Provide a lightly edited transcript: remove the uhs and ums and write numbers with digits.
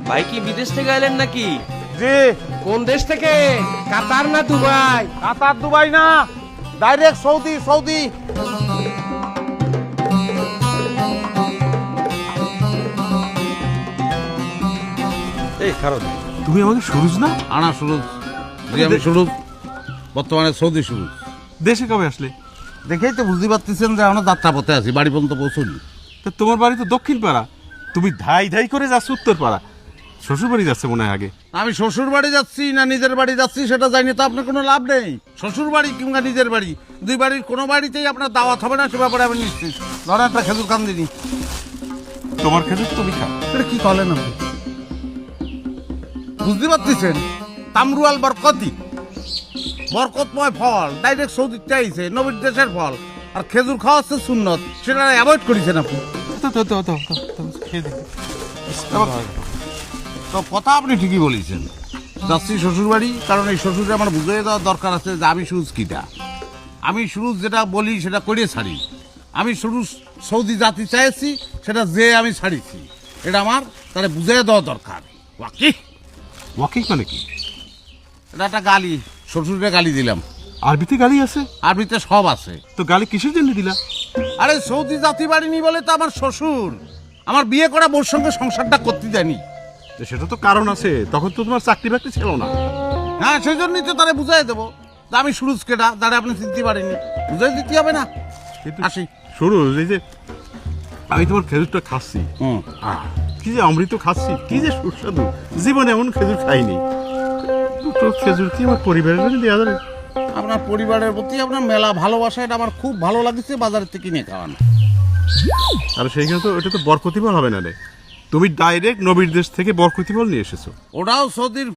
ভাই কি বিদেশ থেকে এলেন নাকি? জি। কোন দেশ থেকে? কাতার না দুবাই? কাতার দুবাই না, ডাইরেক্ট সৌদি। সৌদি এই কারণ তুমি আমাকে সুরুজ না? আনা সুরুজ, জি আমি সুরুজ, বর্তমানে সৌদি সুরুজ। দেশে কবে আসলে? দেখেই তো বুঝতে পারতেছেন যে আমরা যাত্রা পথে আছি, বাড়ি পর্যন্ত পৌঁছুনি। তা তোমার বাড়ি তো দক্ষিণ পাড়া, তুমি ধাই ধাই করে যাচ্ছ উত্তর পাড়া। শ্বশুর বাড়ি যাচ্ছে মনে হয় আগে। আমি শ্বশুর বাড়ি যাচ্ছি না নিজের বাড়ি যাচ্ছি সেটা জানি তো আপনার কোনো লাভ নেই। শ্বশুর বাড়ি কিংবা নিজের বাড়ি, দুই বাড়ির কোনো বাড়িতেই আপনার দাওয়াত হবে না, সে ব্যাপারে আমি নিশ্চিত। ধরে একটা খেজুর খান দিনি। তোমার খেজুর তুমি খাও। এটা কি করলেন আপনি? বুঝতে পারতেছেন, তামরুয়াল বরকতি, বরকতময় ফল, ডাইরেক্ট সৌদি চাইছে, নবীর দেশের ফল, আর খেজুর খাওয়া হচ্ছে সুন্নত, সেটা অ্যাভয়েড করেছেন আপনি। খেয়ে দেখি। তো কথা আপনি ঠিকই বলেছেন, যাচ্ছি শ্বশুর বাড়ি, কারণ এই শ্বশুরে আমার বুঝিয়ে দেওয়ার দরকার আছে যে আমি সুরুজ কিটা। আমি সুরুজ যেটা বলি সেটা করিয়ে ছাড়ি। আমি সুরুজ সৌদি জাতি চাইছি, সেটা যে আমি ছাড়িছি, এটা আমার তাহলে বুঝিয়ে দেওয়া দরকার। ওয়াকি ওয়াকিং মানে কি? এটা একটা গালি, শ্বশুরে গালি দিলাম। আরবিতে গালি আছে? আরবিতে সব আছে। তো গালি কিসের জন্য দিলা? আরে সৌদি জাতি বাড়িনি বলে তো আমার শ্বশুর আমার বিয়ে করা বোর সঙ্গে সংসারটা করতে দেয়নি। সেটা তো কারণ আছে, তখন তো তোমার চাকরি বাকরি ছিল না। হ্যাঁ, সেই জন্যই তো তারা বুঝাই দেবো যে আমি সুরুজ কেটা, তারা আপনি চিনতে পারেনি, বুঝাই দিতে হবে না। কিন্তু আসি। সুরুজ, এই যে আমি তোমার খেজুরটা খাচ্ছি, হুম, কি যে অমৃত খাচ্ছি, কি যে সুস্বাদু, জীবনে এমন খেজুর খাইনি। দুটো খেজুর কি আমার পরিবারের জন্য দেওয়া যাবে? আপনার পরিবারের প্রতি আপনার মেলা ভালোবাসা, এটা আমার খুব ভালো লাগছে, বাজারের থেকে কিনে খাওয়ানো। আর সেইখানে তো এটা তো বরকতি ফল হবে না রে, তুমি ডাইরেক্ট নবীর দেশ থেকে বরকতি ফল নিয়ে এসেছো। ওটাও সৌদির